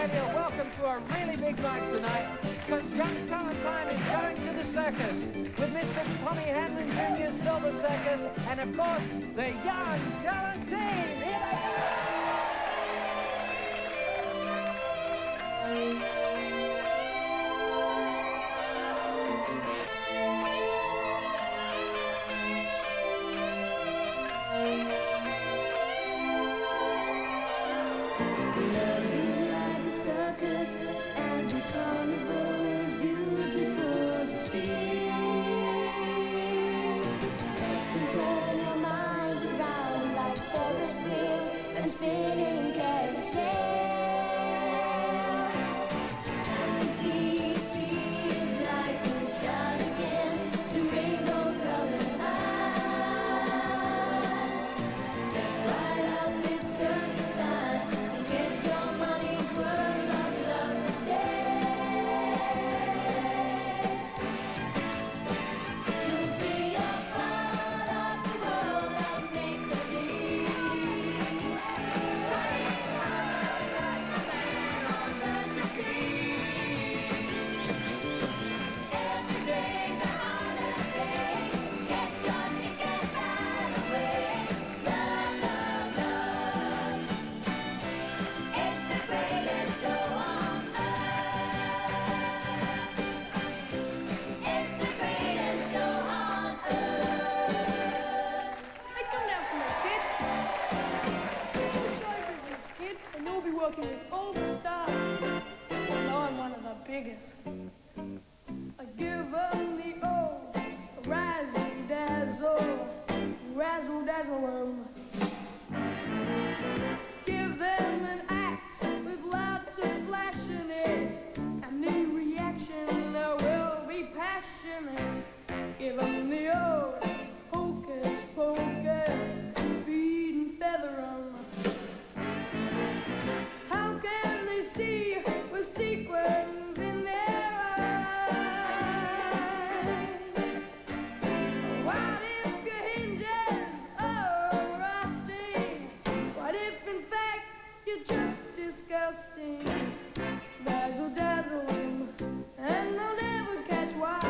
Australia, welcome to a really big night tonight, because Young Talentine is going to the circus with Mr. Tommy Hanlon Jr.'s Silver Circus, and of course, the Young Talent Team. Here they go! Working with all the stars, and I'm one of the biggest. I give them the old razzle-dazzle, razzle-dazzle. Give them an act with lots of flash in it, and in reaction there will be passionate. Give them the old hocus-pocus, feed and feather 'em. How can they see with sequins in their eyes? What if your hinges are rusty? What if in fact you're just disgusting? Razzle dazzle 'em, and they'll never catch why.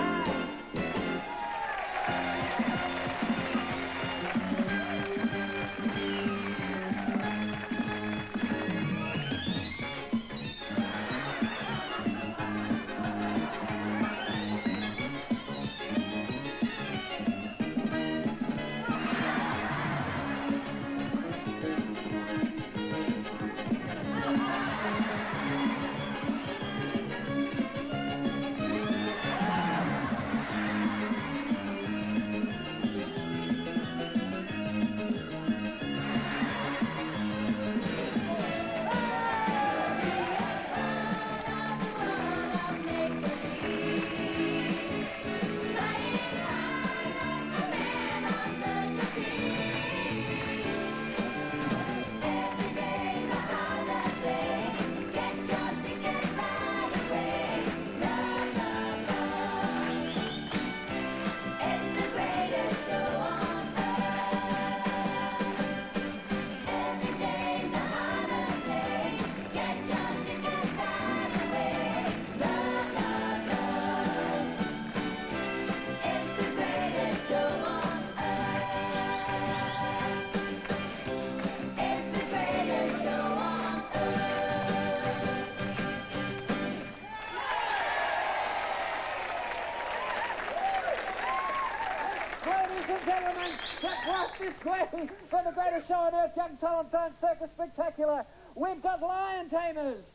Right this way for the greatest show on earth, Young Talentine Circus Spectacular. We've got lion tamers.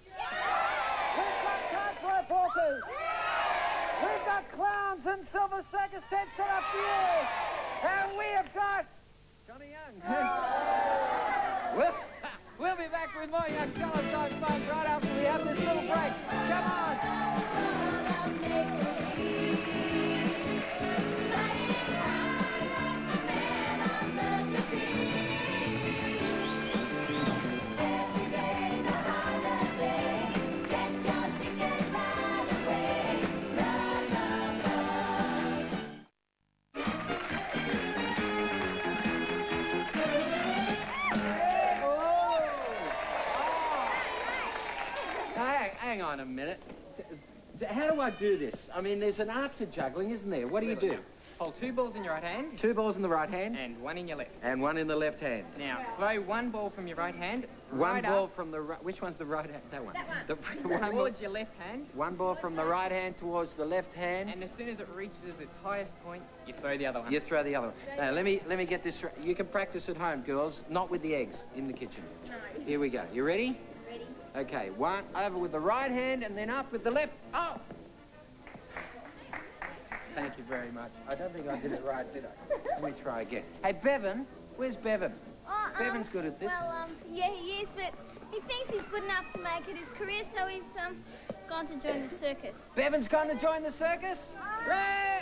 We've got tightrope walkers. We've got clowns and silver circus tents set up for you. And we have got Johnny Young. We'll be back with more Young Talentine fun right after we have this little break. Come on. a minute. How do I do this? I mean, there's an art to juggling, isn't there? What do you do? Hold 2 balls in your right hand. 2 balls in the right hand. And 1 in your left. And 1 in the left hand. Now, throw 1 ball from your right hand. 1 ball from the right... Which one's the right hand? That one. Towards your left hand. 1 ball from the right hand towards the left hand. And as soon as it reaches its highest point, you throw the other one. You throw the other one. Now, let me get this right. You can practice at home, girls. Not with the eggs in the kitchen. No. Here we go. You ready? Ready. Okay, 1 over with the right hand and then up with the left. Oh! Thank you very much. I don't think I did it right, did I? Let me try again. Hey, Bevan. Where's Bevan? Bevan's good at this. Well, yeah, he is, but he thinks he's good enough to make it his career, so he's gone to join the circus. Bevan's gone to join the circus? Ray!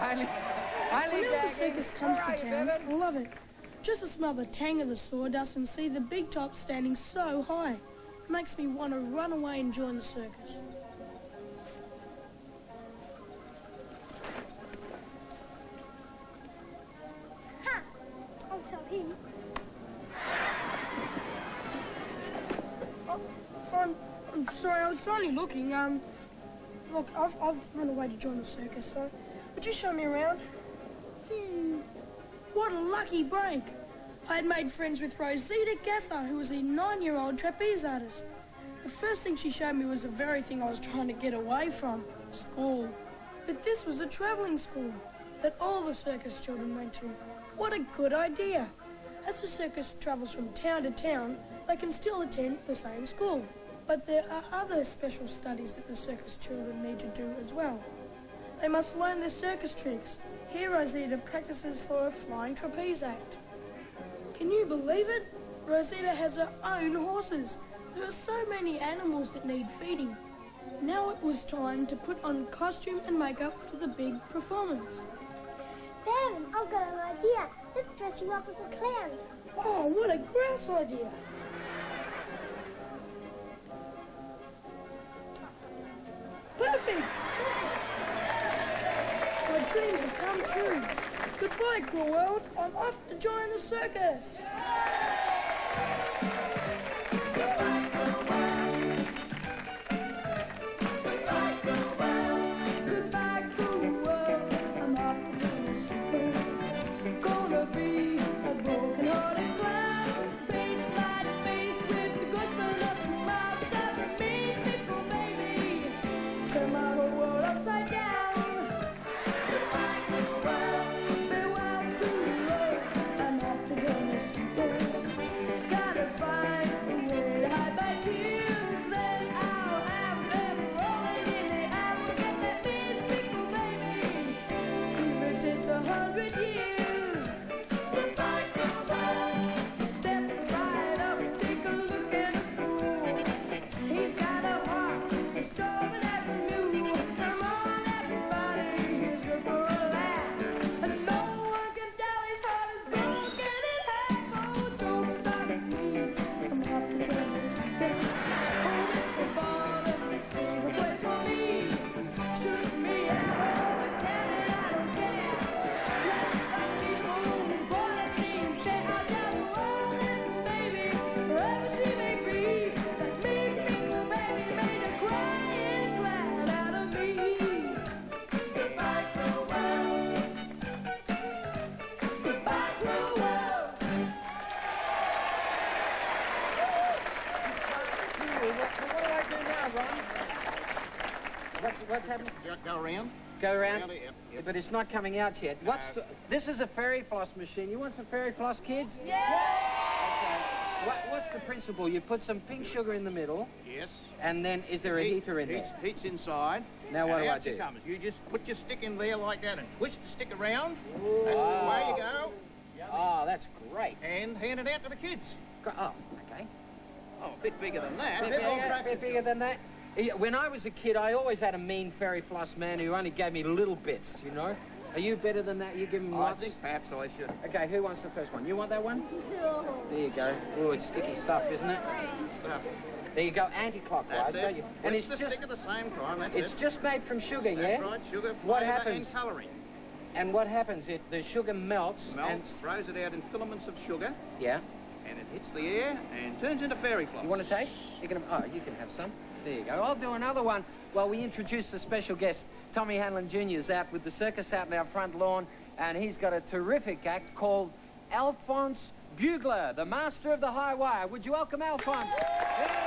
Whenever the circus comes to town, I love it. Just to smell the tang of the sawdust and see the big top standing so high. It makes me want to run away and join the circus. Him. Oh, I'm sorry, I was only looking. Look, I've run away to join the circus, so would you show me around? What a lucky break. I had made friends with Rosita Gasser, who was a 9-year-old trapeze artist. The first thing she showed me was the very thing I was trying to get away from, school. But this was a travelling school that all the circus children went to. What a good idea. As the circus travels from town to town, they can still attend the same school. But there are other special studies that the circus children need to do as well. They must learn their circus tricks. Here Rosita practices for a flying trapeze act. Can you believe it? Rosita has her own horses. There are so many animals that need feeding. Now it was time to put on costume and makeup for the big performance. Bevan, I've got an idea. Let's dress you up as a clown. Oh, what a grouse idea. Perfect! My dreams have come true. Goodbye, cruel world. I'm off to join the circus. What's happening? Go around. Go around? Yeah. But it's not coming out yet. This is a fairy floss machine. You want some fairy floss, kids? Yeah! Okay. What's the principle? You put some pink sugar in the middle. Yes. And then, is there a heater in there? Heat's inside. Now what do I out do? it comes. You just put your stick in there like that and twist the stick around. That's the way you go. Oh, that's great. And hand it out to the kids. Oh, okay. Oh, a bit bigger than that. A bit bigger than that? Yeah, when I was a kid, I always had a mean fairy floss man who only gave me little bits, you know? Are you better than that? You give him lots? I think perhaps I should. Okay, who wants the first one? You want that one? There you go. Oh, it's sticky stuff, isn't it? Stuff. There you go, anti-clockwise, That's don't it. you? And it's the stick at the same time, that's it's it. just made from sugar, yeah? That's right, sugar, What flavour happens? and colouring. And what happens? The sugar melts. Melts, throws it out in filaments of sugar. Yeah. And it hits the air and turns into fairy floss. You want to taste? You can have some. There you go. I'll do another one while we introduce the special guest. Tommy Hanlon Jr. is out with the circus out in our front lawn, and he's got a terrific act called Alphonse Bugler, the master of the high wire. Would you welcome Alphonse? Yeah.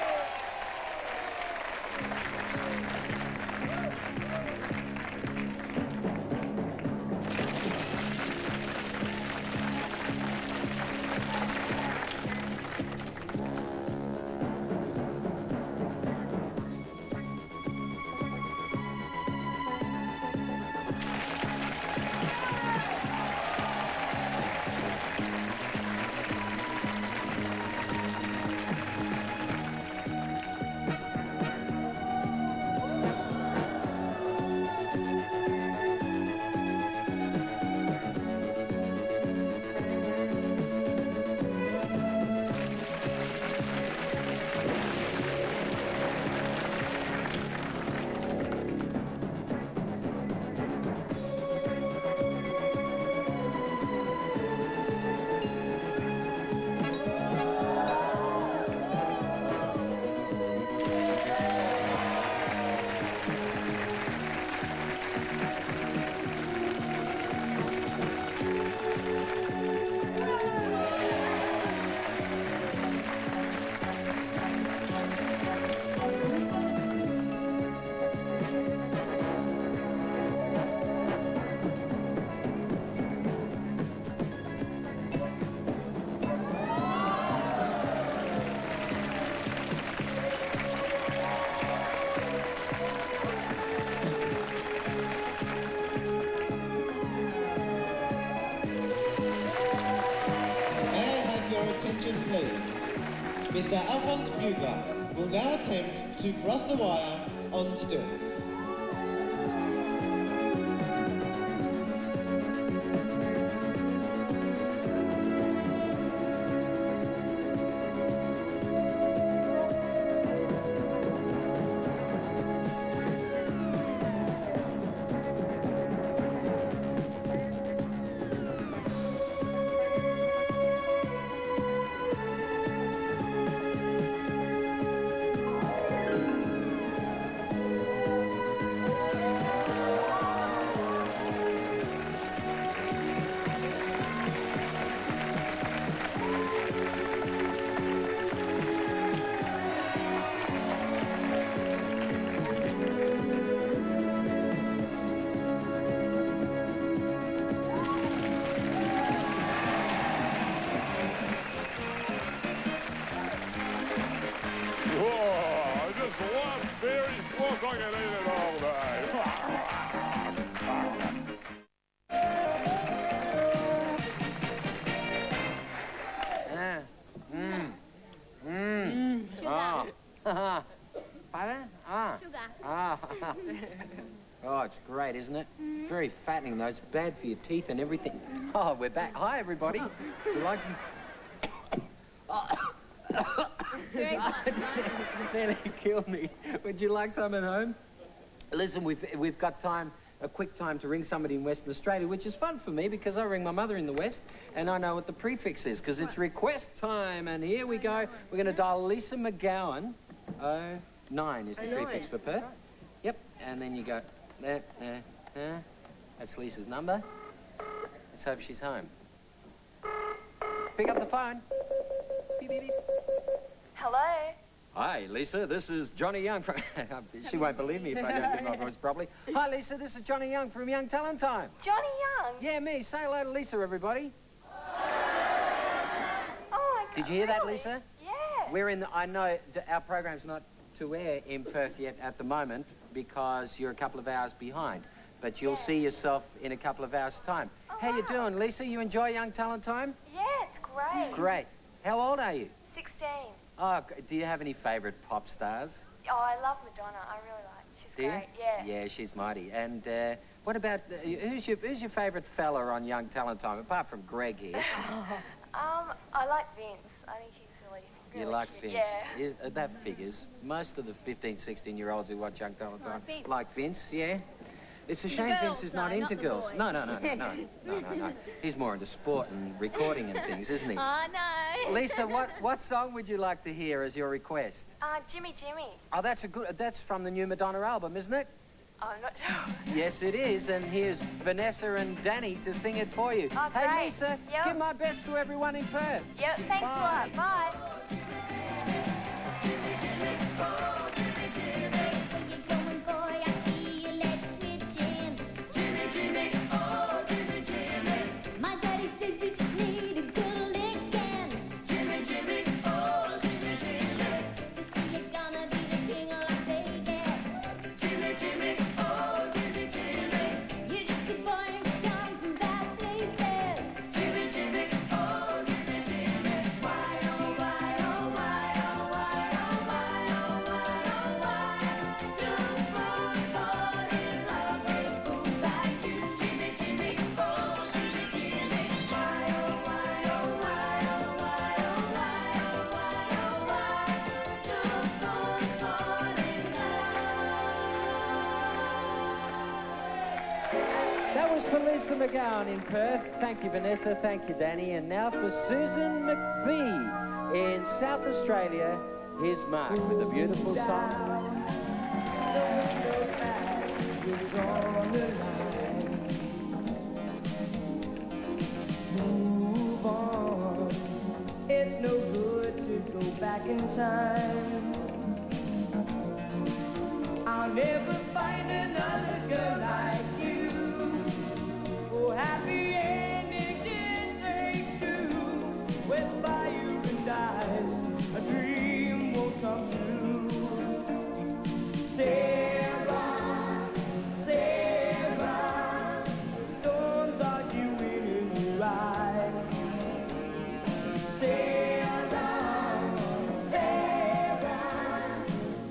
Attention please. Mr. Alphonse Bugler will now attempt to cross the wire on stilts. I can eat it all day. Sugar. Butter? Sugar. Oh, it's great, isn't it? Very fattening, though. It's bad for your teeth and everything. Oh, we're back. Hi, everybody. Do you like some... Very good. Nearly killed me. Would you like some at home? Listen, we've got time, a quick time to ring somebody in Western Australia, which is fun for me because I ring my mother in the West and I know what the prefix is because it's request time. And here we go. We're going to dial Lisa McGowan. 09 is the prefix for Perth. Yep. And then you go there. That's Lisa's number. Let's hope she's home. Pick up the phone. Beep, beep, beep. Hello? Hi, Lisa. This is Johnny Young from... She won't believe me if I don't do my voice properly. Hi, Lisa. This is Johnny Young from Young Talent Time. Johnny Young? Yeah, me. Say hello to Lisa, everybody. Oh, my God. Did you hear that, really? Lisa? Yeah. We're in the... I know our program's not to air in Perth yet at the moment because you're a couple of hours behind. But you'll see yourself in a couple of hours' time. Oh, How you doing, Lisa? You enjoy Young Talent Time? Yeah, it's great. Great. How old are you? 16. Oh, do you have any favourite pop stars? Oh, I love Madonna. I really like her. She's Do you? great. Yeah. Yeah, she's mighty. And what about who's your favourite fella on Young Talent Time apart from Greg here? I like Vince. I think he's really You like cute. Vince? Yeah. That figures. Most of the 15, 16-year-olds who watch Young Talent Time Vince. like Vince. Yeah. It's a shame Vince is not into girls. No. He's more into sport and recording and things, isn't he? Oh, no. Lisa, what song would you like to hear as your request? Jimmy Jimmy. Oh, that's from the new Madonna album, isn't it? Oh, I'm not sure. Yes, it is, and here's Vanessa and Danny to sing it for you. Oh, hey, great. Lisa, Yep. give my best to everyone in Perth. Yep, thanks a lot. Bye. That was for Lisa McGowan in Perth. Thank you, Vanessa. Thank you, Danny. And now for Susan McPhee in South Australia. Here's Mark with a beautiful song. Move on. It's no good to go back in time. I'll never find another girl like you. Oh, happy ending can take two. With fire and ice, a dream won't come true. Sarah, Sarah, storms are dewing in your eyes. Sarah, Sarah,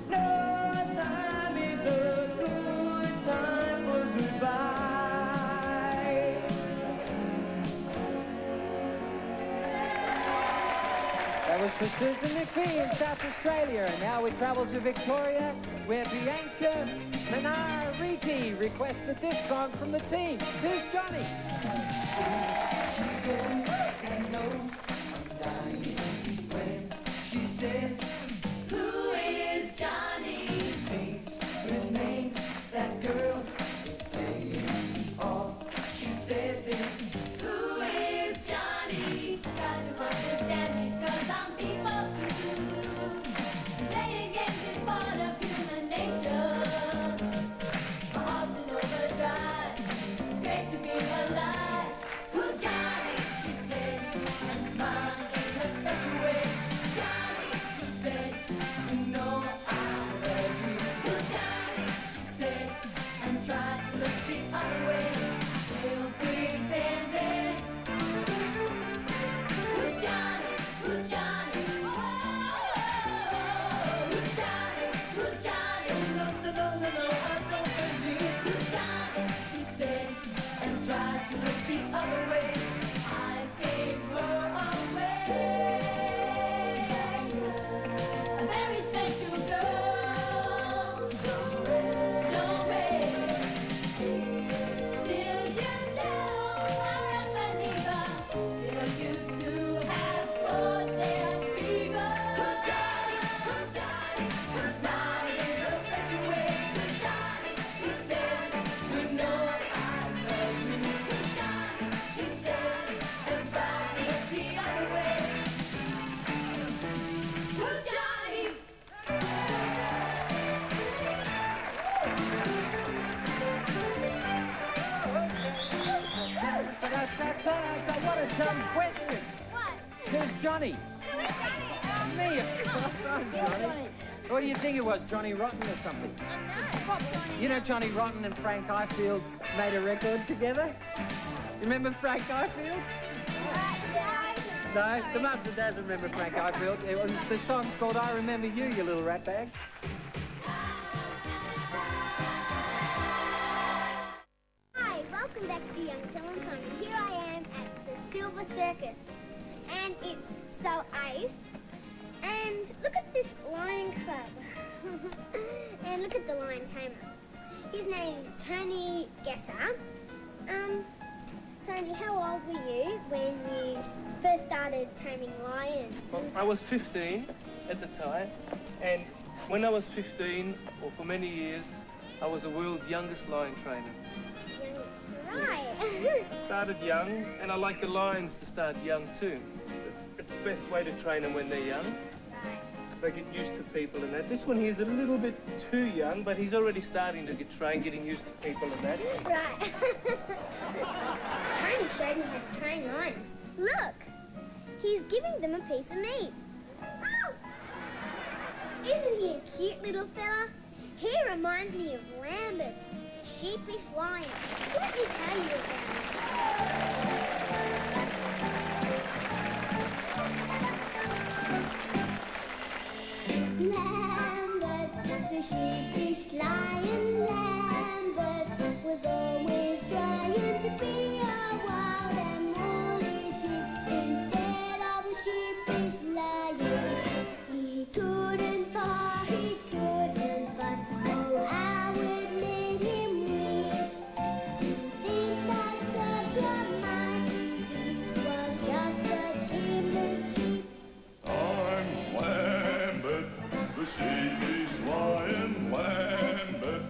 no time is a good time for goodbye. That was for Susan McPhee in South Australia. And now we travel to Victoria, where Bianca Minariti requested this song from the team. Here's Johnny. She goes and knows I'm dying when she says, Who is Johnny? names, remains, that girl is playing. All she says is, Who is Johnny? Try to understand me 'cause I'm people too. Playing games is part of human nature. My heart's in overdrive. It's great to be alive. Who's Johnny? She said, and smiled in her special way. Johnny, she said, you know I love you. Who's Johnny? She said, and tried to look the other way. Still pretending. Who's Johnny? Who's Johnny? Oh, who's Johnny? Who's Johnny? no, I don't believe. Who's Johnny? She said, and tried to look the other way. Eyes gave her away. A very special girl. Don't wait till you tell our believer. Till you two have caught their fever. Who's Johnny? Who's Johnny? Who's smiling in a special way? Who's Johnny? She said, you know I love you. Who's Johnny? She said, and tried to look the other way. Who's Johnny? What a dumb question. What? Who's Johnny? Who is Johnny? Me, of course, I'm Johnny. What do you think it was, Johnny Rotten or something? I know. Johnny. You know Johnny Rotten and Frank Ifield made a record together? You remember Frank Ifield? No, the mums and dads remember Frank Ifield. It was, the song's called I Remember You, you little rat bag. Hi, welcome back to Young Talent Song. And here I am at the Silver Circus. And it's so ice. And look at this lion club. And look at the lion tamer. His name is Tony Gesser. Tony, how old were you when you first started taming lions? Well, I was 15 at the time, and when I was 15, or for many years, I was the world's youngest lion trainer. Right. I started young, and I like the lions to start young too. It's the best way to train them when they're young. They get used to people and that. This one here's a little bit too young, but he's already starting to get trained, getting used to people and that. Right. Tony showed me how to train lions. Look, he's giving them a piece of meat. Oh! Isn't he a cute little fella? He reminds me of Lambert, the sheepish lion. Let me tell you about him. Lambert, the sheepish lion. Lambert was always trying to be a wild and woolly sheep instead of a sheepish lion. He couldn't paw, he couldn't fight. Oh, how it made him weep to think that such a mighty beast was just a timid sheep. I'm Lambert, the sheepish lion. Lambert,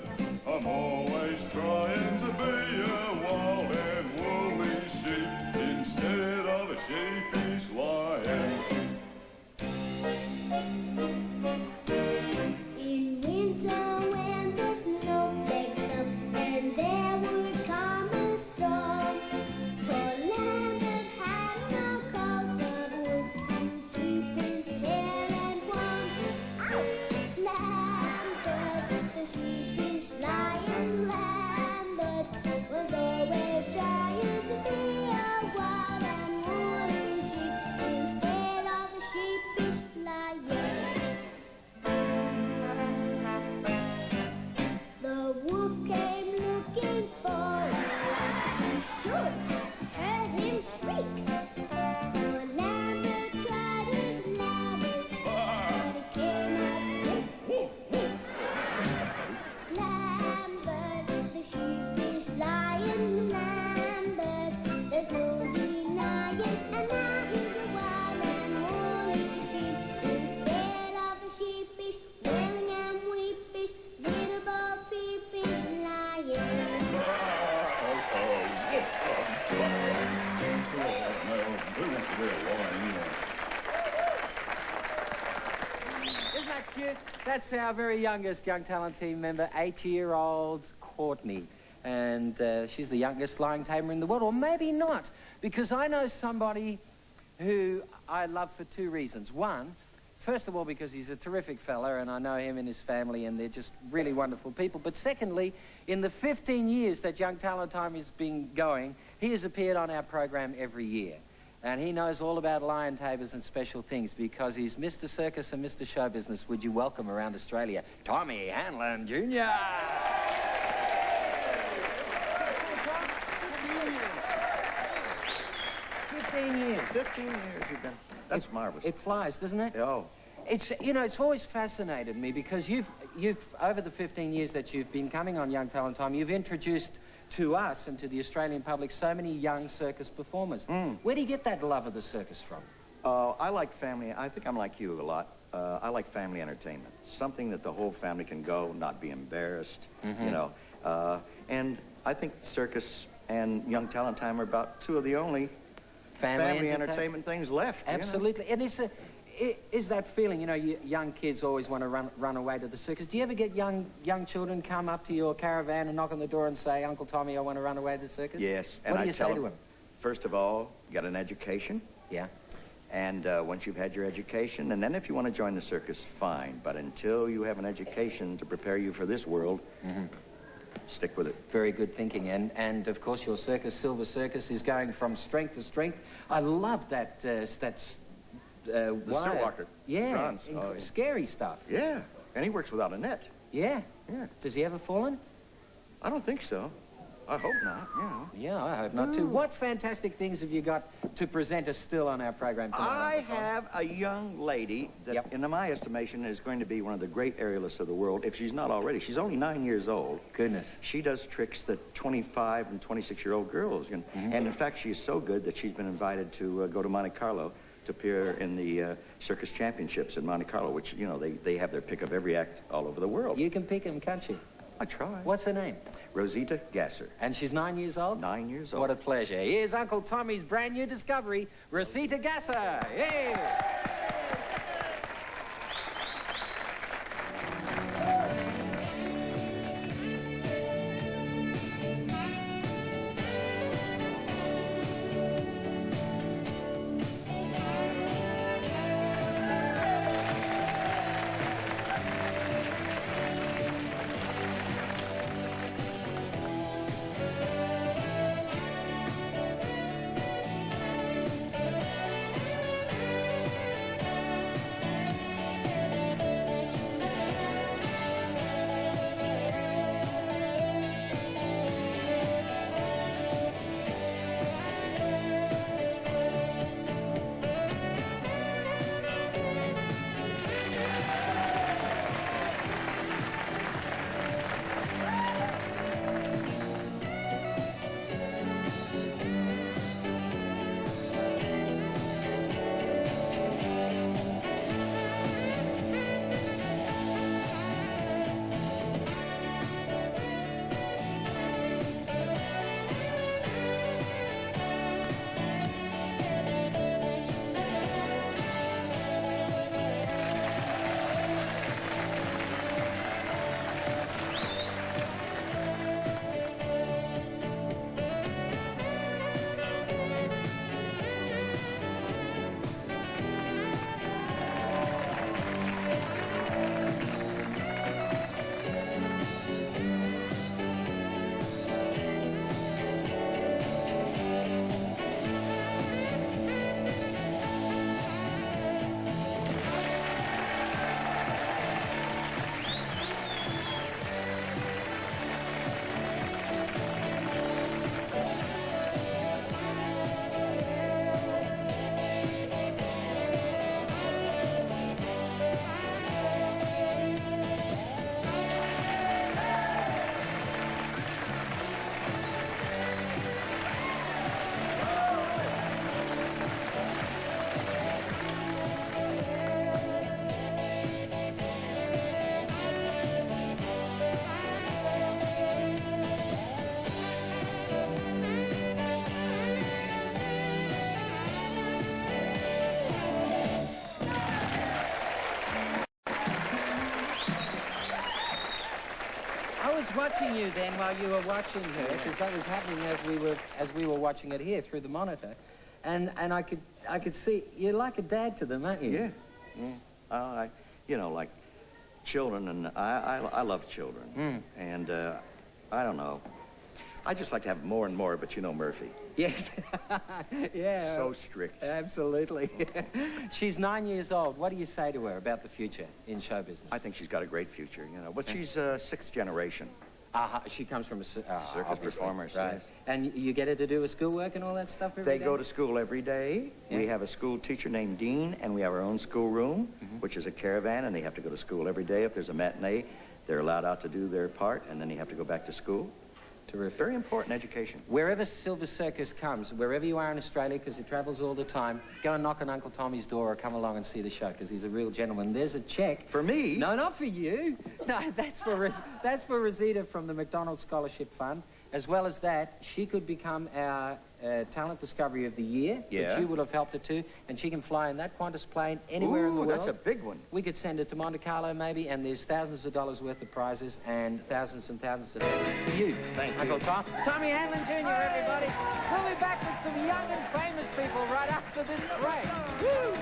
I'm always trying to be a wild and woolly sheep instead of a sheepish lion. In winter when the snowflakes fell and there would come a storm, for Lambert had no coat of wool to keep his tail and warm. Oh, Lambert, the sheepish lion. Lambert was always trying to be a wild and woolly sheep instead of a sheepish lion. The wolf came looking for him. You should have heard him shriek. For Lambert tried his loudest, but it came out sick. Lambert, the sheepish lion. Lambert, there's no denying. And now he's a wild and woolly sheep instead of a sheepish, wailing and weepish, little bo peepish lion. Who wants to be a lion anyway? Isn't that cute? That's our very youngest Young Talent team member, 8-year-old Courtney. And she's the youngest lion tamer in the world, or maybe not, because I know somebody who I love for two reasons. One, first of all, because he's a terrific fella, and I know him and his family, and they're just really wonderful people. But secondly, in the 15 years that Young Talent Time has been going, he has appeared on our program every year. And he knows all about lion tamers and special things because he's Mr. Circus and Mr. Show Business. Would you welcome around Australia, Tommy Hanlon Jr. 15 years. 15 years you've been. That's marvelous. It flies, doesn't it? Oh. It's, you know, it's always fascinated me because you've over the 15 years that you've been coming on Young Talent Time, you've introduced to us and to the Australian public so many young circus performers. Where do you get that love of the circus from? I like family. I think I'm like you a lot. I like family entertainment. Something that the whole family can go, not be embarrassed, you know. And I think circus and Young Talent Time are about two of the only family entertainment things left. Absolutely. You know? And is that feeling, you know, young kids always want to run away to the circus. Do you ever get young children come up to your caravan and knock on the door and say, Uncle Tommy, I want to run away to the circus? Yes. What do you say to them? First of all, get an education. Yeah. And once you've had your education, and then if you want to join the circus, fine. But until you have an education to prepare you for this world, stick with it. Very good thinking. And of course, your circus, Silver Circus, is going from strength to strength. I love that, the Silverwalker. Yeah, scary stuff. Yeah, and he works without a net. Yeah. Yeah. Does he ever fallen? I don't think so. I hope not, Yeah, I hope not, too. What fantastic things have you got to present us still on our program tonight? I have a young lady that, in my estimation, is going to be one of the great aerialists of the world, if she's not already. She's only 9 years old. Goodness. She does tricks that 25 and 26-year-old girls can. And in fact, she's so good that she's been invited to go to Monte Carlo to appear in the circus championships in Monte Carlo, which, you know, they have their pick of every act all over the world. You can pick them, can't you? I try. What's her name? Rosita Gasser. And she's 9 years old? 9 years old. What a pleasure. Here's Uncle Tommy's brand new discovery, Rosita Gasser. Yay! I was watching you then while you were watching her, because that was happening as we were watching it here through the monitor, and I could see you're like a dad to them, aren't you? Yeah. You know, like children, and I love children, and I don't know. I just like to have more and more, but you know Murphy. Yes. Yeah. So strict. Absolutely. She's 9 years old. What do you say to her about the future in show business? I think she's got a great future, you know. But she's sixth generation. She comes from a circus performers, right? Yes. And you get her to do her schoolwork and all that stuff every day? They go to school every day. Yeah. We have a school teacher named Dean, and we have our own schoolroom, which is a caravan, and they have to go to school every day. If there's a matinee, they're allowed out to do their part, and then they have to go back to school. Terrific. Very important education. Wherever Silver Circus comes, wherever you are in Australia, because it travels all the time, go and knock on Uncle Tommy's door or come along and see the show, because he's a real gentleman. There's a check. For me? No, not for you. No, that's for Rosita from the McDonald Scholarship Fund. As well as that, she could become our Talent Discovery of the Year, yeah, which you would have helped her to, and she can fly in that Qantas plane anywhere in the world. That's a big one. We could send her to Monte Carlo maybe, and there's thousands of dollars worth of prizes and thousands of thanks to you. Thank you. Uncle Tom. Tommy Hanlon Jr., everybody. We'll be back with some young and famous people right after this break. Woo!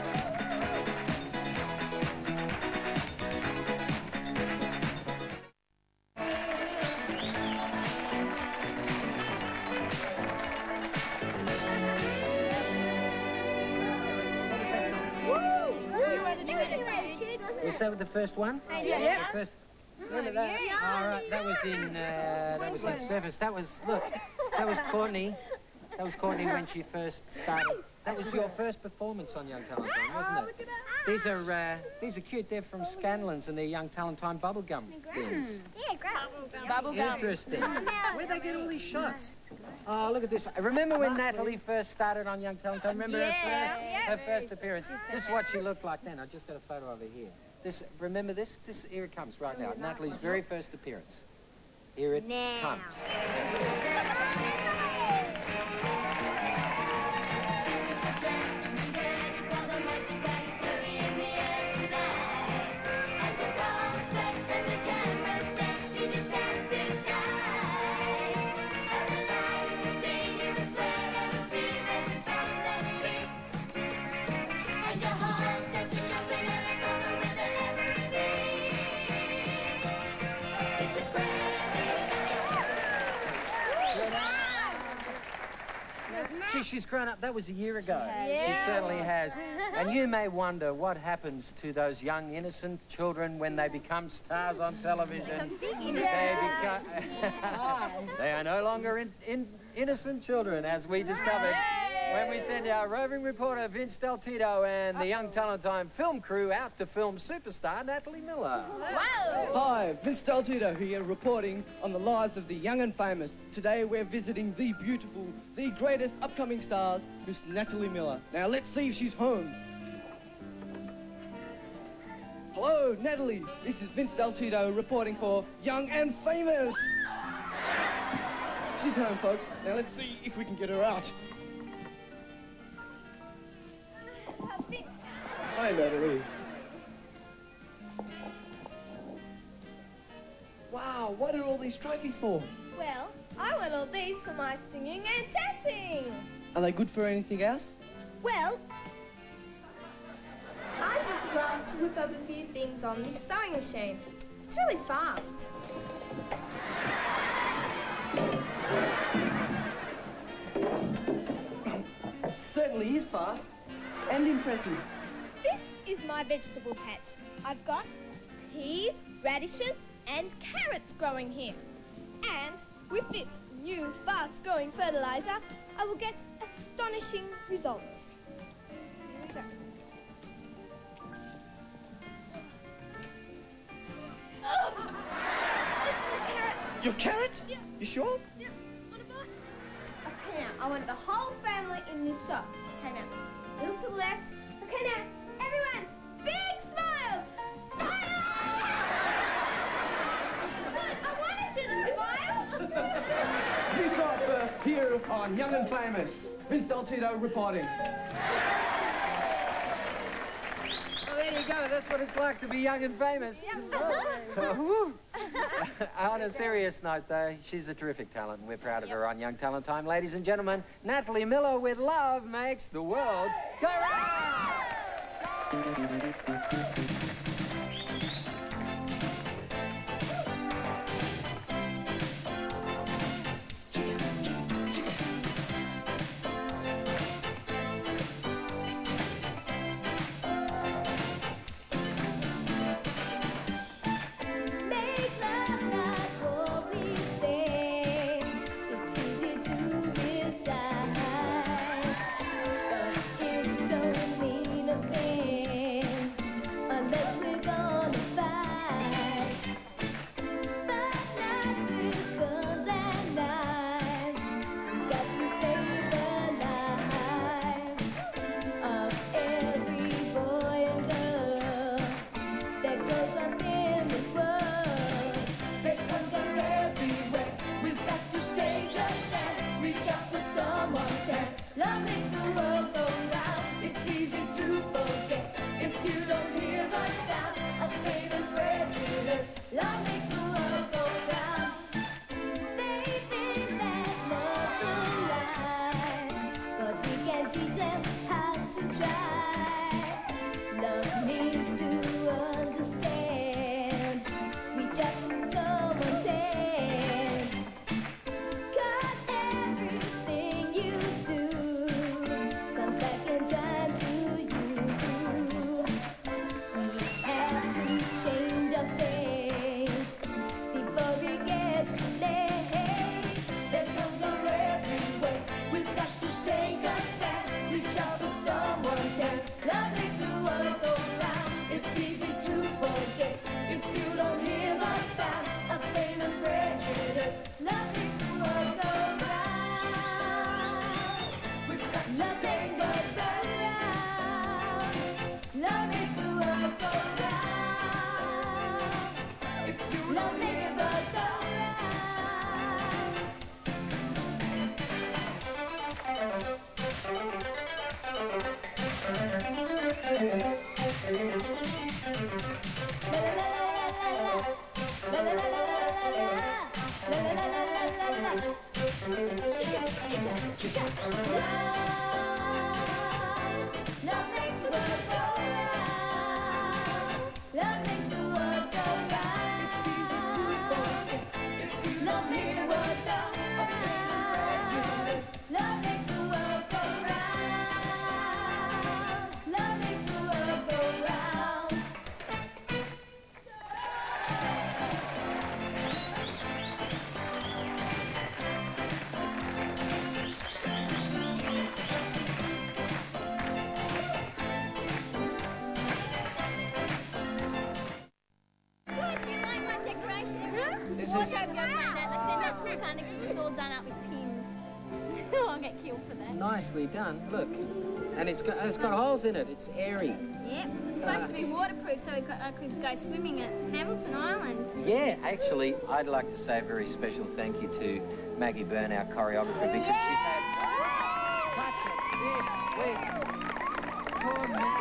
You were the Was that with the first one? Yeah. The first... Remember that? All right, that was in service. That was, look, that was Courtney. That was Courtney when she first started. That was your first performance on Young Talent Time, wasn't it? These are cute. They're from Scanlon's and they're Young Talent Time bubblegum things. Yeah, great. Bubblegum. Interesting. Where'd they get all these shots? Oh, look at this. Remember when Natalie first started on Young Talent Time? Remember her first appearance? This is what she looked like then. I just got a photo of her here. Remember this? Here it comes right now. Natalie's very first appearance. Here it comes. She's grown up. That was a year ago. Yeah. She certainly has. And you may wonder what happens to those young, innocent children when they become stars on television. They are no longer innocent children, as we discovered when we sent our roving reporter Vince Del Tito and the Young Talent Time film crew out to film superstar Natalie Miller. Wow. Hi, Vince Del Tito here, reporting on the lives of the young and famous. Today we're visiting the beautiful, the greatest upcoming stars, Miss Natalie Miller. Now let's see if she's home. Hello, Natalie. This is Vince Del Tito reporting for Young and Famous. She's home, folks. Now let's see if we can get her out. Hi, Natalie. Wow, what are all these trophies for? Well, I want all these for my singing and dancing. Are they good for anything else? Well, I just love to whip up a few things on this sewing machine. It's really fast. It certainly is fast and impressive. This is my vegetable patch. I've got peas, radishes, and carrots growing here. And with this new fast-growing fertilizer, I will get astonishing results. Here we go. Oh! This is a carrot. Your carrot? Yeah. You sure? Yeah. What about? Okay, now, I want the whole family in this shot. Okay, now, a little to the left. Okay, now, everyone, big smiles! Smile! Good, I wanted you to smile. You saw it first here on Young and Famous. Vince Del Tito reporting. Well, there you go. That's what it's like to be young and famous. On a serious note, though, she's a terrific talent, and we're proud of her on Young Talent Time. Ladies and gentlemen, Natalie Miller with Love Makes the World Go Round! Make love not what we say. It's easy to decide, but it don't mean a thing unless we wardrobe goes like that. They send that to Wakanda because it's all done up with pins. I'll get killed for that. Nicely done. Look. And it's got holes in it. It's airy. Yep. It's supposed to be waterproof so I could go swimming at Hamilton Island. Yeah, actually, I'd like to say a very special thank you to Maggie Byrne, our choreographer, because she's had such a big week. Poor Maggie.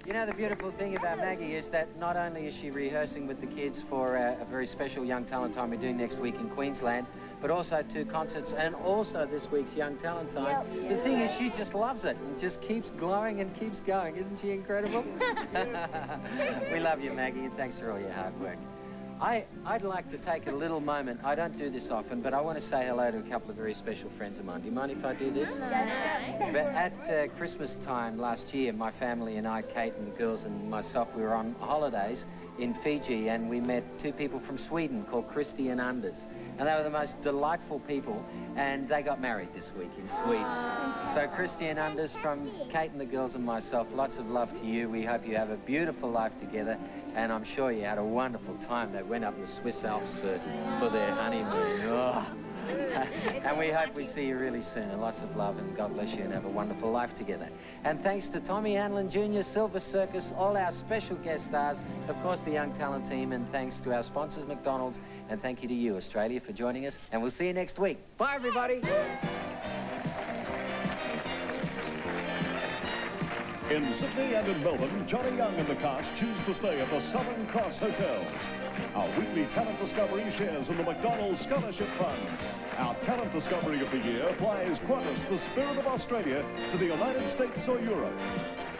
You know, the beautiful thing about Maggie is that not only is she rehearsing with the kids for a very special Young Talent Time we're doing next week in Queensland, but also 2 concerts and also this week's Young Talent Time. Yep. The thing is, she just loves it and just keeps glowing and keeps going. Isn't she incredible? We love you, Maggie, and thanks for all your hard work. I'd like to take a little moment. I don't do this often, but I want to say hello to a couple of very special friends of mine. Do you mind if I do this? But at Christmas time last year, my family and I, Kate and the girls and myself, we were on holidays in Fiji, and we met 2 people from Sweden called Christy and Anders. And they were the most delightful people, and they got married this week in Sweden. So Christy and Anders, from Kate and the girls and myself, lots of love to you. We hope you have a beautiful life together, and I'm sure you had a wonderful time. They went up in the Swiss Alps for their honeymoon. Oh. And we hope we see you really soon, and lots of love, and God bless you, and have a wonderful life together. And thanks to Tommy Hanlon Jr., Silver Circus, all our special guest stars, of course the Young Talent team, and thanks to our sponsors, McDonald's, and thank you to you, Australia, for joining us, and we'll see you next week. Bye, everybody. In Sydney and in Melbourne, Johnny Young and the cast choose to stay at the Southern Cross Hotels. Our weekly talent discovery shares in the McDonald's Scholarship Fund. Our talent discovery of the year flies Qantas, the Spirit of Australia, to the United States or Europe.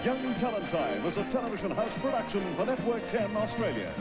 Young Talent Time is a television house production for Network 10 Australia.